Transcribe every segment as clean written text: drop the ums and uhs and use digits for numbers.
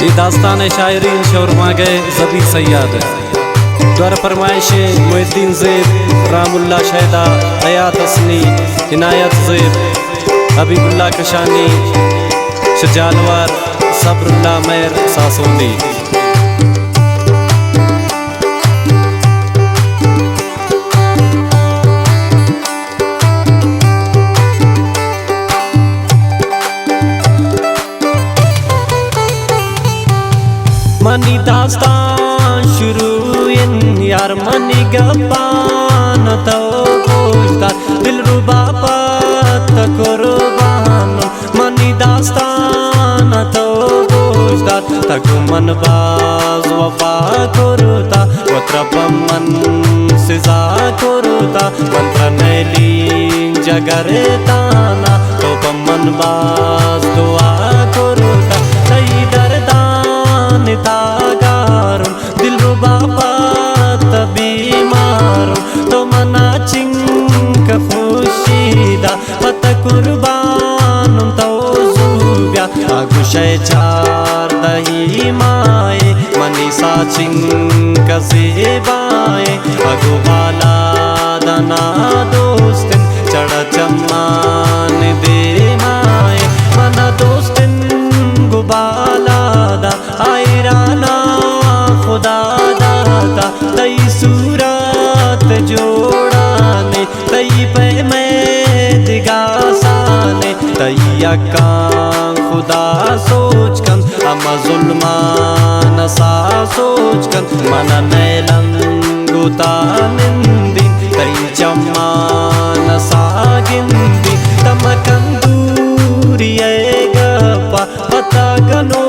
یہ داستان شاعرین شورما گئے زبی سیاد دور فرمائش محی الدین زیب، رام اللہ شہدہ، حیات حسنی، عنایت زیب، حبیب اللہ کشانی، شجالوار، صبر اللہ میر ساسوندی۔ منی داستان شروع یار منی گپان تو گوشتار دل ربا پت قربان منی داستان تو گوشتار تکو من باز وفا کرتا وطرب من سزا کرتا منتر نیلین جگرتانا تو من باز دعا کرتا تی دردان تاگارم دل ربا پت بیمارم تو منا چنک خوشیدہ پت قربانم تو زوبیا آگو شے چار دہی مائے منی سا چنک زیبائے آگو بالا دنا دوستن چڑا چمان دے مائے منا دوستن گو بالا دا آئیرانا خدا داتا تی صورت جوڑانے تی پہ میں دگاسانے تی اکان خدا سوچ کن اما ظلمان سا سوچ کن منا نیلنگو تا نندین تی چمان سا گندین تمکن دوری اے گپا پتا گنو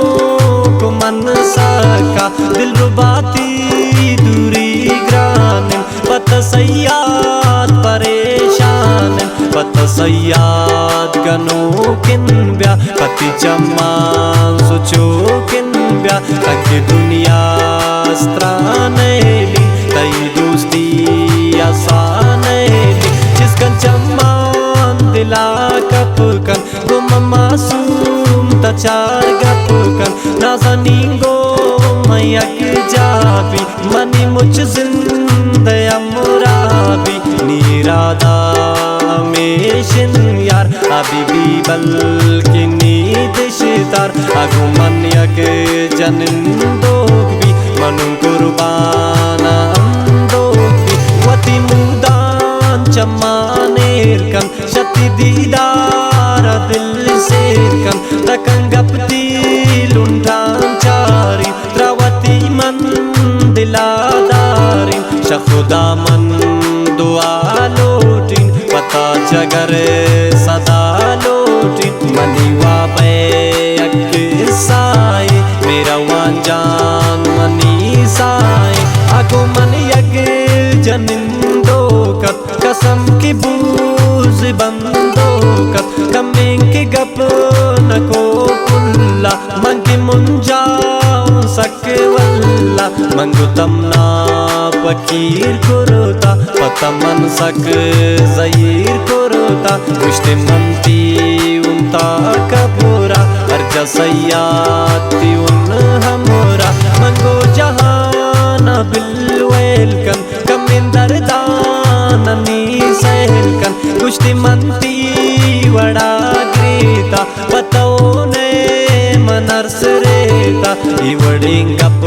کو من سکا دل رباتی دوری گرانن پت سیاد پریشان پت سیاد گنو کن بیا پتی چمان سوچو کن بیا تک دنیا استرانیلی تی دوستی آسانیلی جس کن چمان دلا کپ کن گم معصوم تا چار گپ کن نازنین گو میں یک جابی منی مجھ زندہ امرابی نیرادا ہمیشن یار ابھی بھی بلکی نیدشتار اگو من یک جنن دوگ بھی منو قربانا دوگ بھی وطی مودان چمانیر کن شتی دیدار دل سیر کن تکن گپتی لنڈان چاری تراوتی من دلا دارین شخدا من دعا لوٹین پتا جگر صدا لوٹین منی وابے اک سائے میرا وان جان منی سائے اگو من یک جنن دوکت قسم کی بوز بندوکت کمین کی گپ نکو کلا منگی منجاؤ سک واللہ منگو تمنا پکیر کرتا پتا من سک زیر کرتا گشت منتی انتا کبورا ارجا سیاتی ان ہمورا منگو جہان بالویل کن کمین دردان نی سیل کن گشت منتی وڑا گریتا پتونے منرس ریتا ای وڑیں گپ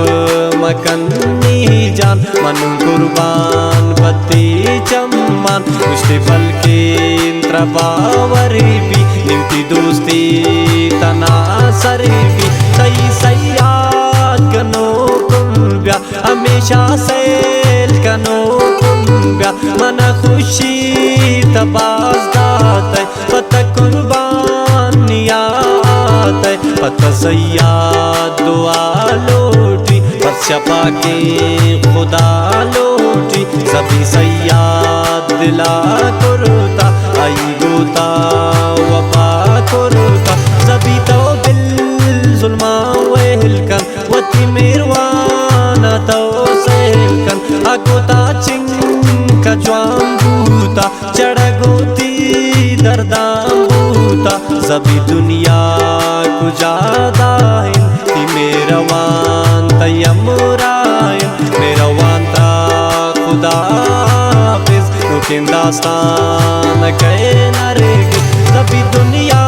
مکنی جان منو قربان پتی چمان گشت بلکین ترباوری بھی نیوتی دوستی تنا سری بھی تی سیاد کنو کن بیا ہمیشہ سیل کنو کن بیا من خوشی تباز داتا پتہ قربان نیات پتہ سیاد دعا لوٹی پت شپا کے خدا لوٹی سبھی سیاد دلا کرتا آئی گوتا وفا کرتا سبھی تو دل ظلمان ویل کن وطی میروانا تو سیل کن اگوتا چنکا جوان بوتا چڑا گوتی دردان بوتا سبھی دنیا کو جادا ہے میروان تیمورائن میروان تا خدا حافظ نوکن داستان کئے نرگ زبی دنیا